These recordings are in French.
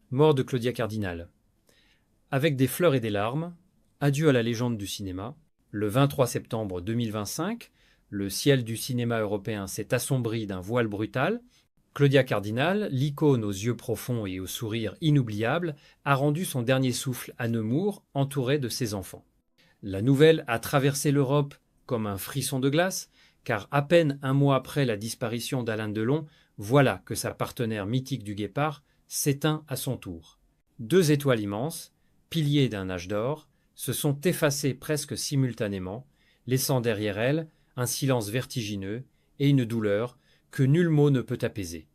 Mort de Claudia Cardinal. Avec des fleurs et des larmes, adieu à la légende du cinéma. Le 23 septembre 2025, le ciel du cinéma européen s'est assombri d'un voile brutal. Claudia Cardinal, l'icône aux yeux profonds et au sourire inoubliable, a rendu son dernier souffle à Nemours, entourée de ses enfants. La nouvelle a traversé l'Europe comme un frisson de glace, car à peine un mois après la disparition d'Alain Delon, voilà que sa partenaire mythique du Guépard s'éteint à son tour. Deux étoiles immenses, piliers d'un âge d'or, se sont effacées presque simultanément, laissant derrière elles un silence vertigineux et une douleur que nul mot ne peut apaiser.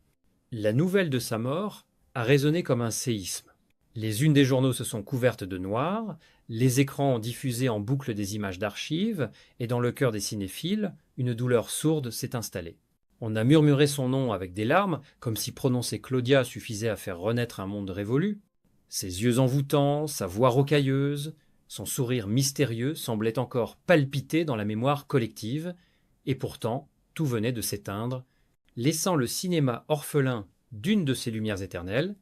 La nouvelle de sa mort a résonné comme un séisme. Les unes des journaux se sont couvertes de noir, les écrans ont diffusé en boucle des images d'archives, et dans le cœur des cinéphiles, une douleur sourde s'est installée. On a murmuré son nom avec des larmes, comme si prononcer Claudia suffisait à faire renaître un monde révolu. Ses yeux envoûtants, sa voix rocailleuse, son sourire mystérieux semblaient encore palpiter dans la mémoire collective, et pourtant tout venait de s'éteindre, laissant le cinéma orphelin d'une de ses lumières éternelles.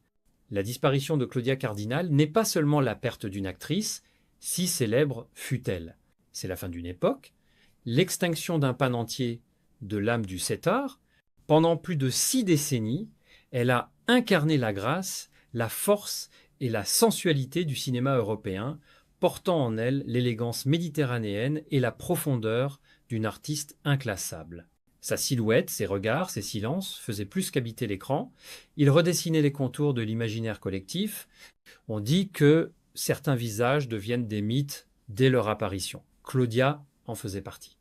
La disparition de Claudia Cardinal n'est pas seulement la perte d'une actrice, si célèbre fût-elle. C'est la fin d'une époque, l'extinction d'un pan entier de l'âme du 7 art. Pendant plus de 6 décennies, elle a incarné la grâce, la force et la sensualité du cinéma européen, portant en elle l'élégance méditerranéenne et la profondeur d'une artiste inclassable. Sa silhouette, ses regards, ses silences faisaient plus qu'habiter l'écran. Il redessinait les contours de l'imaginaire collectif. On dit que certains visages deviennent des mythes dès leur apparition. Claudia en faisait partie.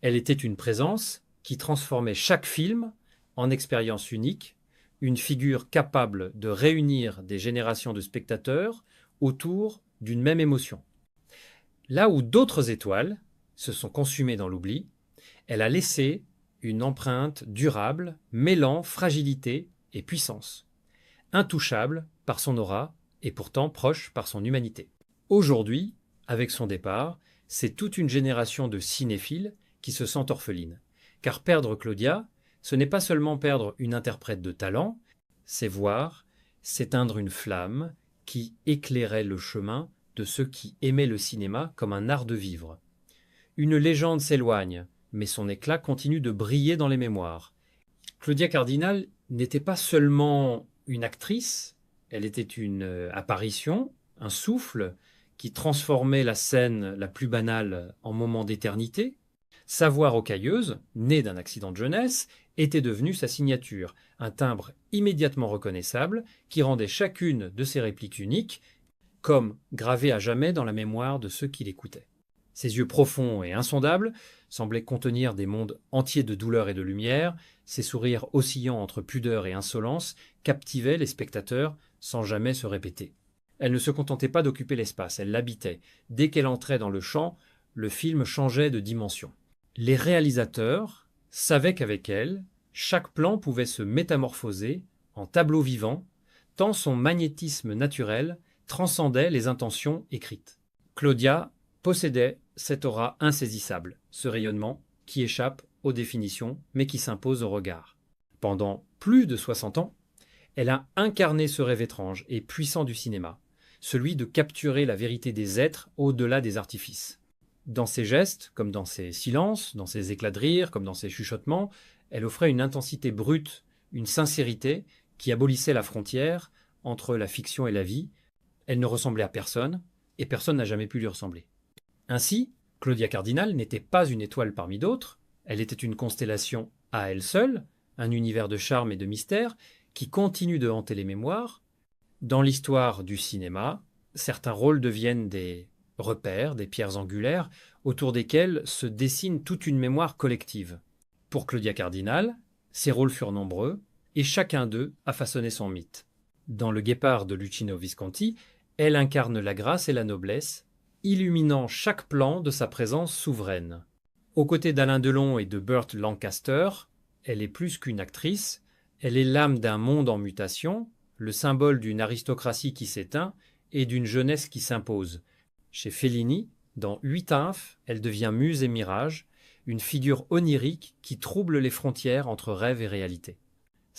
Elle était une présence qui transformait chaque film en expérience unique, une figure capable de réunir des générations de spectateurs autour d'une même émotion. Là où d'autres étoiles se sont consumées dans l'oubli, elle a laissé une empreinte durable, mêlant fragilité et puissance, intouchable par son aura et pourtant proche par son humanité. Aujourd'hui, avec son départ, c'est toute une génération de cinéphiles qui se sent orpheline. Car perdre Claudia, ce n'est pas seulement perdre une interprète de talent, c'est voir s'éteindre une flamme qui éclairait le chemin de ceux qui aimaient le cinéma comme un art de vivre. Une légende s'éloigne, mais son éclat continue de briller dans les mémoires. Claudia Cardinal n'était pas seulement une actrice, elle était une apparition, un souffle qui transformait la scène la plus banale en moment d'éternité. Sa voix rocailleuse, née d'un accident de jeunesse, était devenue sa signature, un timbre immédiatement reconnaissable qui rendait chacune de ses répliques uniques, comme gravée à jamais dans la mémoire de ceux qui l'écoutaient. Ses yeux profonds et insondables semblaient contenir des mondes entiers de douleur et de lumière, ses sourires oscillant entre pudeur et insolence captivaient les spectateurs sans jamais se répéter. Elle ne se contentait pas d'occuper l'espace, elle l'habitait. Dès qu'elle entrait dans le champ, le film changeait de dimension. Les réalisateurs savaient qu'avec elle, chaque plan pouvait se métamorphoser en tableau vivant, tant son magnétisme naturel transcendait les intentions écrites. Claudia possédait cette aura insaisissable, ce rayonnement qui échappe aux définitions mais qui s'impose au regard. Pendant plus de 60 ans, elle a incarné ce rêve étrange et puissant du cinéma, celui de capturer la vérité des êtres au-delà des artifices. Dans ses gestes, comme dans ses silences, dans ses éclats de rire, comme dans ses chuchotements, elle offrait une intensité brute, une sincérité qui abolissait la frontière entre la fiction et la vie. Elle ne ressemblait à personne, et personne n'a jamais pu lui ressembler. Ainsi, Claudia Cardinal n'était pas une étoile parmi d'autres, elle était une constellation à elle seule, un univers de charme et de mystère qui continue de hanter les mémoires. Dans l'histoire du cinéma, certains rôles deviennent des repères, des pierres angulaires, autour desquelles se dessine toute une mémoire collective. Pour Claudia Cardinal, ces rôles furent nombreux, et chacun d'eux a façonné son mythe. Dans Le Guépard de Luchino Visconti, elle incarne la grâce et la noblesse, illuminant chaque plan de sa présence souveraine. Aux côtés d'Alain Delon et de Burt Lancaster, elle est plus qu'une actrice, elle est l'âme d'un monde en mutation, le symbole d'une aristocratie qui s'éteint et d'une jeunesse qui s'impose. Chez Fellini, dans Huit nymphes, elle devient muse et mirage, une figure onirique qui trouble les frontières entre rêve et réalité.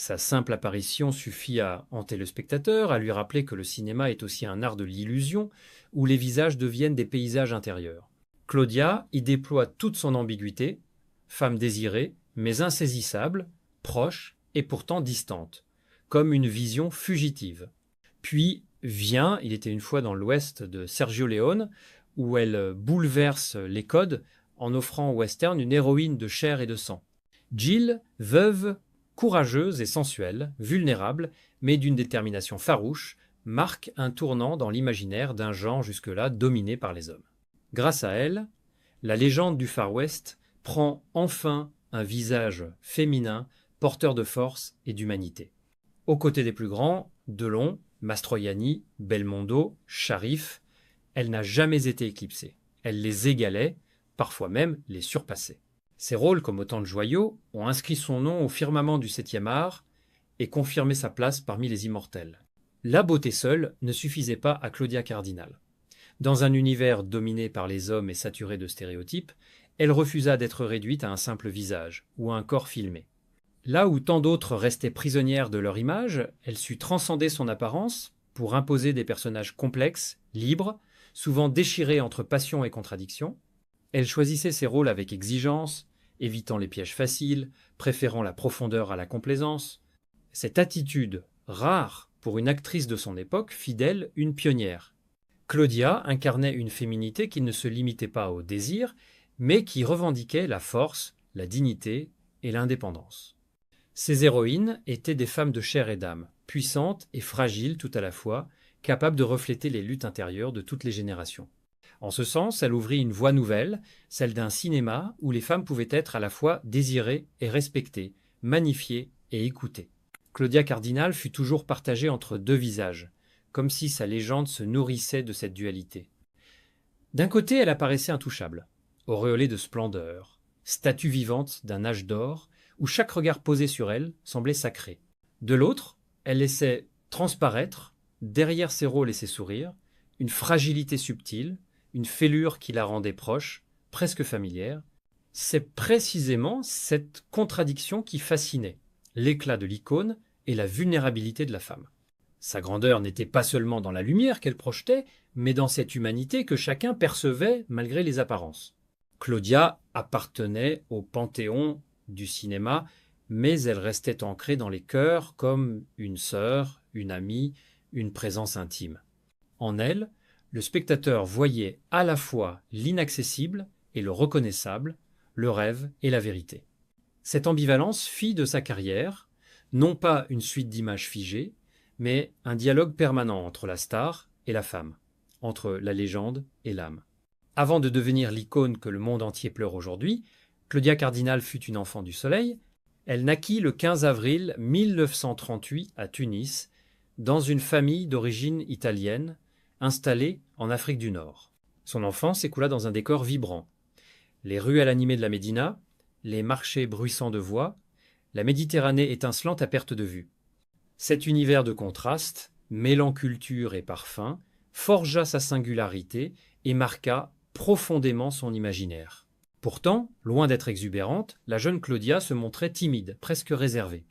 Sa simple apparition suffit à hanter le spectateur, à lui rappeler que le cinéma est aussi un art de l'illusion, où les visages deviennent des paysages intérieurs. Claudia y déploie toute son ambiguïté, femme désirée, mais insaisissable, proche et pourtant distante, comme une vision fugitive. Puis vient, il était une fois dans l'Ouest de Sergio Leone, où elle bouleverse les codes en offrant au western une héroïne de chair et de sang. Jill, veuve, courageuse et sensuelle, vulnérable, mais d'une détermination farouche, marque un tournant dans l'imaginaire d'un genre jusque-là dominé par les hommes. Grâce à elle, la légende du Far West prend enfin un visage féminin, porteur de force et d'humanité. Aux côtés des plus grands, Delon, Mastroianni, Belmondo, Sharif, elle n'a jamais été éclipsée. Elle les égalait, parfois même les surpassait. Ses rôles, comme autant de joyaux, ont inscrit son nom au firmament du 7e art et confirmé sa place parmi les immortels. La beauté seule ne suffisait pas à Claudia Cardinal. Dans un univers dominé par les hommes et saturé de stéréotypes, elle refusa d'être réduite à un simple visage ou à un corps filmé. Là où tant d'autres restaient prisonnières de leur image, elle sut transcender son apparence pour imposer des personnages complexes, libres, souvent déchirés entre passion et contradiction. Elle choisissait ses rôles avec exigence, évitant les pièges faciles, préférant la profondeur à la complaisance. Cette attitude, rare pour une actrice de son époque, fit d'elle une pionnière. Claudia incarnait une féminité qui ne se limitait pas au désir, mais qui revendiquait la force, la dignité et l'indépendance. Ces héroïnes étaient des femmes de chair et d'âme, puissantes et fragiles tout à la fois, capables de refléter les luttes intérieures de toutes les générations. En ce sens, elle ouvrit une voie nouvelle, celle d'un cinéma où les femmes pouvaient être à la fois désirées et respectées, magnifiées et écoutées. Claudia Cardinal fut toujours partagée entre deux visages, comme si sa légende se nourrissait de cette dualité. D'un côté, elle apparaissait intouchable, auréolée de splendeur, statue vivante d'un âge d'or, où chaque regard posé sur elle semblait sacré. De l'autre, elle laissait transparaître, derrière ses rôles et ses sourires, une fragilité subtile, une fêlure qui la rendait proche, presque familière. C'est précisément cette contradiction qui fascinait, l'éclat de l'icône et la vulnérabilité de la femme. Sa grandeur n'était pas seulement dans la lumière qu'elle projetait, mais dans cette humanité que chacun percevait malgré les apparences. Claudia appartenait au panthéon du cinéma, mais elle restait ancrée dans les cœurs comme une sœur, une amie, une présence intime. En elle, le spectateur voyait à la fois l'inaccessible et le reconnaissable, le rêve et la vérité. Cette ambivalence fit de sa carrière, non pas une suite d'images figées, mais un dialogue permanent entre la star et la femme, entre la légende et l'âme. Avant de devenir l'icône que le monde entier pleure aujourd'hui, Claudia Cardinal fut une enfant du soleil. Elle naquit le 15 avril 1938 à Tunis, dans une famille d'origine italienne, installée en Afrique du Nord. Son enfance s'écoula dans un décor vibrant. Les ruelles animées de la Médina, les marchés bruissants de voix, la Méditerranée étincelante à perte de vue. Cet univers de contraste, mêlant culture et parfum, forgea sa singularité et marqua profondément son imaginaire. Pourtant, loin d'être exubérante, la jeune Claudia se montrait timide, presque réservée.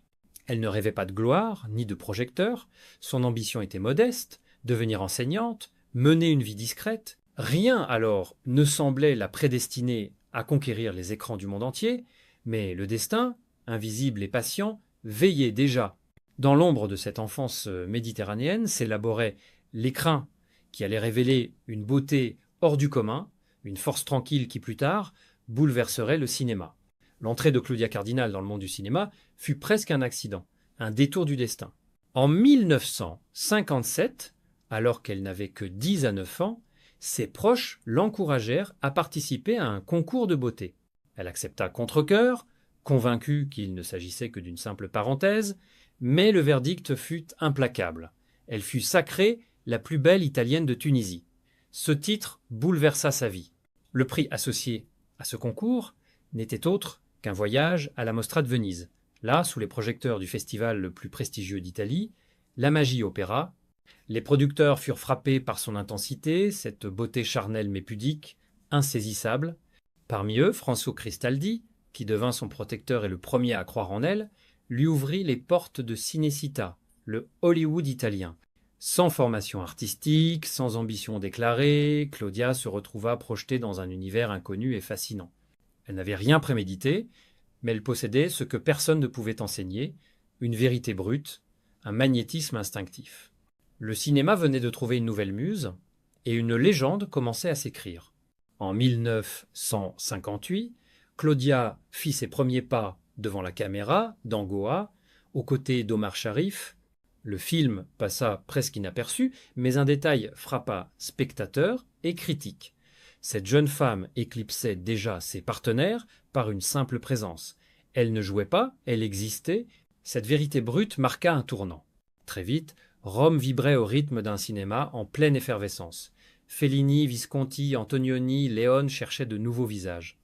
Elle ne rêvait pas de gloire, ni de projecteur, son ambition était modeste, devenir enseignante, mener une vie discrète. Rien alors ne semblait la prédestiner à conquérir les écrans du monde entier, mais le destin, invisible et patient, veillait déjà. Dans l'ombre de cette enfance méditerranéenne s'élaborait l'écrin qui allait révéler une beauté hors du commun, une force tranquille qui plus tard bouleverserait le cinéma. L'entrée de Claudia Cardinal dans le monde du cinéma fut presque un accident, un détour du destin. En 1957, alors qu'elle n'avait que 10 à 9 ans, ses proches l'encouragèrent à participer à un concours de beauté. Elle accepta contre-cœur, convaincue qu'il ne s'agissait que d'une simple parenthèse, mais le verdict fut implacable. Elle fut sacrée la plus belle italienne de Tunisie. Ce titre bouleversa sa vie. Le prix associé à ce concours n'était autre qu'un voyage à la Mostra de Venise. Là, sous les projecteurs du festival le plus prestigieux d'Italie, la Magie Opéra. Les producteurs furent frappés par son intensité, cette beauté charnelle mais pudique, insaisissable. Parmi eux, Franco Cristaldi, qui devint son protecteur et le premier à croire en elle, lui ouvrit les portes de Cinecittà, le Hollywood italien. Sans formation artistique, sans ambition déclarée, Claudia se retrouva projetée dans un univers inconnu et fascinant. Elle n'avait rien prémédité, mais elle possédait ce que personne ne pouvait enseigner, une vérité brute, un magnétisme instinctif. Le cinéma venait de trouver une nouvelle muse, et une légende commençait à s'écrire. En 1958, Claudia fit ses premiers pas devant la caméra dans Goa, aux côtés d'Omar Sharif. Le film passa presque inaperçu, mais un détail frappa spectateurs et critiques. Cette jeune femme éclipsait déjà ses partenaires par une simple présence. Elle ne jouait pas, elle existait. Cette vérité brute marqua un tournant. Très vite, Rome vibrait au rythme d'un cinéma en pleine effervescence. Fellini, Visconti, Antonioni, Léone cherchaient de nouveaux visages.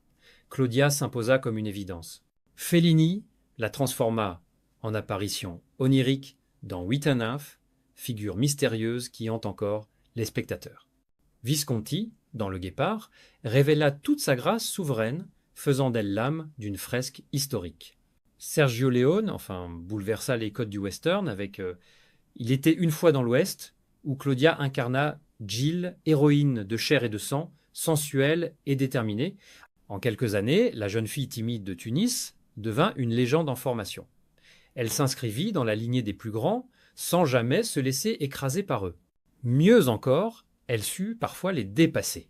Claudia s'imposa comme une évidence. Fellini la transforma en apparition onirique dans 8 1/2, figure mystérieuse qui hante encore les spectateurs. Visconti, dans Le Guépard, révéla toute sa grâce souveraine, faisant d'elle l'âme d'une fresque historique. Sergio Leone, bouleversa les codes du western avec Il était une fois dans l'Ouest, où Claudia incarna Jill, héroïne de chair et de sang, sensuelle et déterminée. En quelques années, la jeune fille timide de Tunis devint une légende en formation. Elle s'inscrivit dans la lignée des plus grands, sans jamais se laisser écraser par eux. Mieux encore, elle sut parfois les dépasser,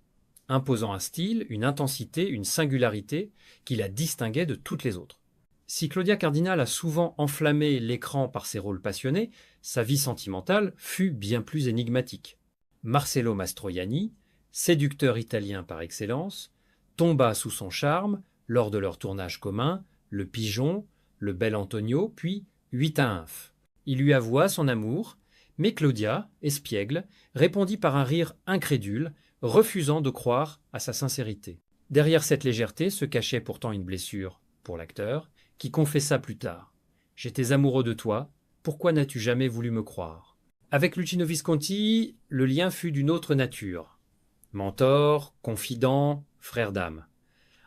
imposant un style, une intensité, une singularité qui la distinguait de toutes les autres. Si Claudia Cardinal a souvent enflammé l'écran par ses rôles passionnés, sa vie sentimentale fut bien plus énigmatique. Marcello Mastroianni, séducteur italien par excellence, tomba sous son charme lors de leur tournage commun, Le Pigeon, Le Bel Antonio, puis 8 1/2. Il lui avoua son amour, mais Claudia, espiègle, répondit par un rire incrédule, refusant de croire à sa sincérité. Derrière cette légèreté se cachait pourtant une blessure pour l'acteur, qui confessa plus tard « J'étais amoureux de toi, pourquoi n'as-tu jamais voulu me croire ?» Avec Luchino Visconti, le lien fut d'une autre nature. Mentor, confident, frère d'âme.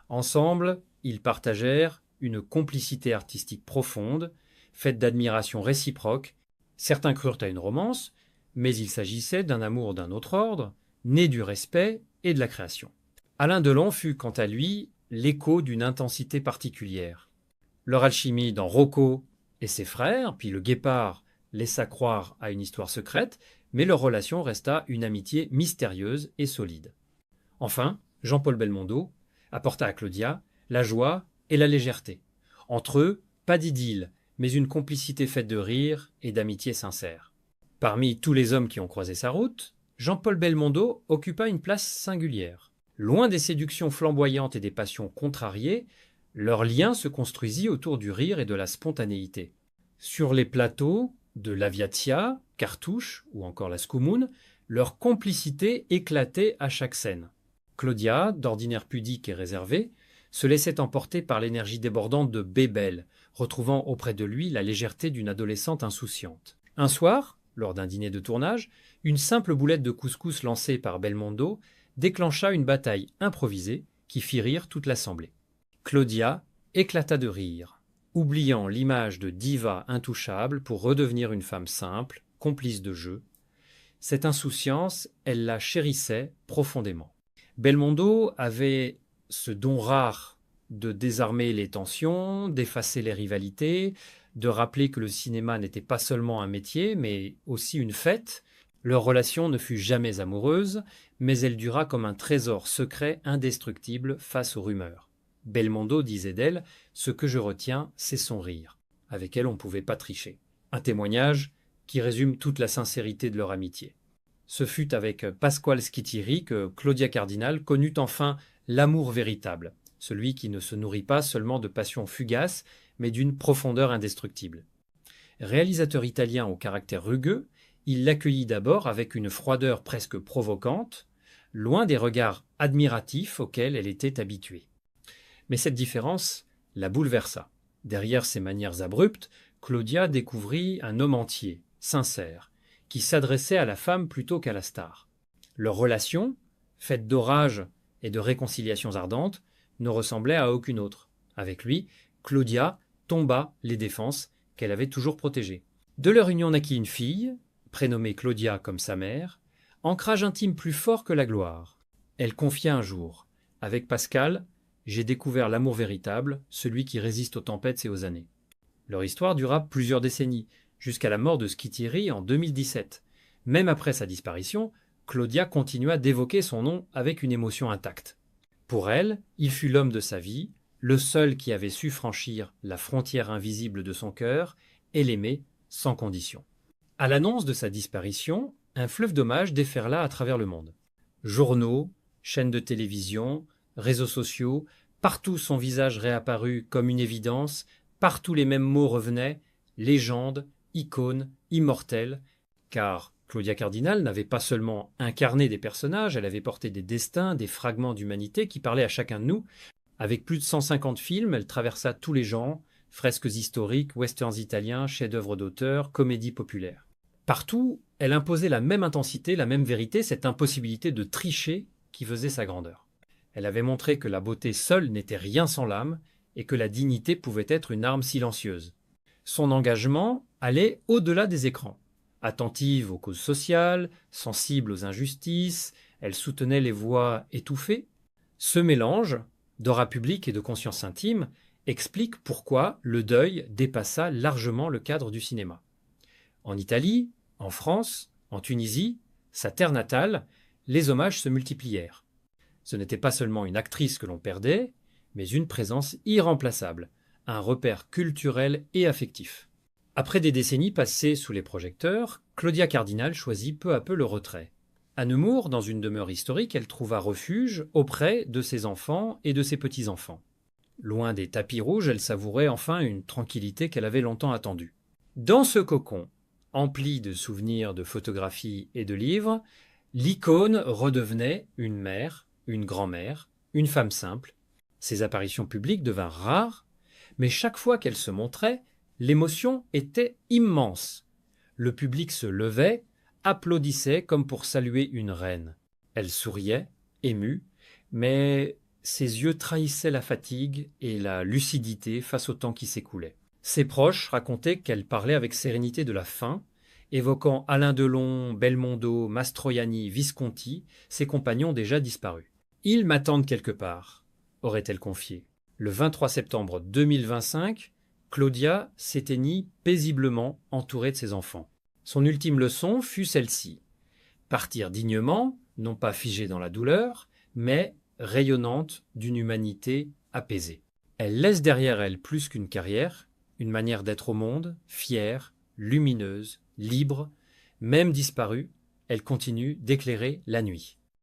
Ensemble, ils partagèrent une complicité artistique profonde, faite d'admiration réciproque. Certains crurent à une romance, mais il s'agissait d'un amour d'un autre ordre, né du respect et de la création. Alain Delon fut, quant à lui, l'écho d'une intensité particulière. Leur alchimie dans Rocco et ses frères, puis Le Guépard, laissa croire à une histoire secrète, mais leur relation resta une amitié mystérieuse et solide. Enfin, Jean-Paul Belmondo apporta à Claudia la joie et la légèreté. Entre eux, pas d'idylle, mais une complicité faite de rire et d'amitié sincère. Parmi tous les hommes qui ont croisé sa route, Jean-Paul Belmondo occupa une place singulière. Loin des séductions flamboyantes et des passions contrariées, leur lien se construisit autour du rire et de la spontanéité. Sur les plateaux de l'Aviatia, Cartouche ou encore la Scoumoune, leur complicité éclatait à chaque scène. Claudia, d'ordinaire pudique et réservée, se laissait emporter par l'énergie débordante de Bébel, retrouvant auprès de lui la légèreté d'une adolescente insouciante. Un soir, lors d'un dîner de tournage, une simple boulette de couscous lancée par Belmondo déclencha une bataille improvisée qui fit rire toute l'assemblée. Claudia éclata de rire, oubliant l'image de diva intouchable pour redevenir une femme simple, complice de jeu. Cette insouciance, elle la chérissait profondément. Belmondo avait ce don rare de désarmer les tensions, d'effacer les rivalités, de rappeler que le cinéma n'était pas seulement un métier, mais aussi une fête. Leur relation ne fut jamais amoureuse, mais elle dura comme un trésor secret indestructible face aux rumeurs. Belmondo disait d'elle « Ce que je retiens, c'est son rire ». Avec elle, on ne pouvait pas tricher. Un témoignage qui résume toute la sincérité de leur amitié. Ce fut avec Pasquale Schittieri que Claudia Cardinal connut enfin l'amour véritable, celui qui ne se nourrit pas seulement de passions fugaces, mais d'une profondeur indestructible. Réalisateur italien au caractère rugueux, il l'accueillit d'abord avec une froideur presque provocante, loin des regards admiratifs auxquels elle était habituée. Mais cette différence la bouleversa. Derrière ses manières abruptes, Claudia découvrit un homme entier, sincère, qui s'adressait à la femme plutôt qu'à la star. Leur relation, faite d'orages et de réconciliations ardentes, ne ressemblait à aucune autre. Avec lui, Claudia tomba les défenses qu'elle avait toujours protégée. De leur union naquit une fille, prénommée Claudia comme sa mère, ancrage intime plus fort que la gloire. Elle confia un jour: « Avec Pascal, j'ai découvert l'amour véritable, celui qui résiste aux tempêtes et aux années. » Leur histoire dura plusieurs décennies, jusqu'à la mort de Skittieri en 2017. Même après sa disparition, Claudia continua d'évoquer son nom avec une émotion intacte. Pour elle, il fut l'homme de sa vie, le seul qui avait su franchir la frontière invisible de son cœur et l'aimer sans condition. À l'annonce de sa disparition, un fleuve d'hommages déferla à travers le monde. Journaux, chaînes de télévision, réseaux sociaux, partout son visage réapparut comme une évidence, partout les mêmes mots revenaient: légende, icône, immortelle, car Claudia Cardinal n'avait pas seulement incarné des personnages, elle avait porté des destins, des fragments d'humanité qui parlaient à chacun de nous. Avec plus de 150 films, elle traversa tous les genres: fresques historiques, westerns italiens, chefs-d'œuvre d'auteur, comédies populaires. Partout, elle imposait la même intensité, la même vérité, cette impossibilité de tricher qui faisait sa grandeur. Elle avait montré que la beauté seule n'était rien sans l'âme et que la dignité pouvait être une arme silencieuse. Son engagement allait au-delà des écrans. Attentive aux causes sociales, sensible aux injustices, elle soutenait les voix étouffées. Ce mélange d'aura publique et de conscience intime explique pourquoi le deuil dépassa largement le cadre du cinéma. En Italie, en France, en Tunisie, sa terre natale, les hommages se multiplièrent. Ce n'était pas seulement une actrice que l'on perdait, mais une présence irremplaçable, un repère culturel et affectif. Après des décennies passées sous les projecteurs, Claudia Cardinal choisit peu à peu le retrait. À Nemours, dans une demeure historique, elle trouva refuge auprès de ses enfants et de ses petits-enfants. Loin des tapis rouges, elle savourait enfin une tranquillité qu'elle avait longtemps attendue. Dans ce cocon, empli de souvenirs, de photographies et de livres, l'icône redevenait une mère, une grand-mère, une femme simple. Ses apparitions publiques devinrent rares, mais chaque fois qu'elle se montrait, l'émotion était immense. Le public se levait, applaudissait comme pour saluer une reine. Elle souriait, émue, mais ses yeux trahissaient la fatigue et la lucidité face au temps qui s'écoulait. Ses proches racontaient qu'elle parlait avec sérénité de la fin, évoquant Alain Delon, Belmondo, Mastroianni, Visconti, ses compagnons déjà disparus. « Ils m'attendent quelque part », aurait-elle confié. Le 23 septembre 2025, Claudia s'éteignit paisiblement entourée de ses enfants. Son ultime leçon fut celle-ci: partir dignement, non pas figée dans la douleur, mais rayonnante d'une humanité apaisée. Elle laisse derrière elle plus qu'une carrière, une manière d'être au monde, fière, lumineuse, libre. Même disparue, elle continue d'éclairer la nuit.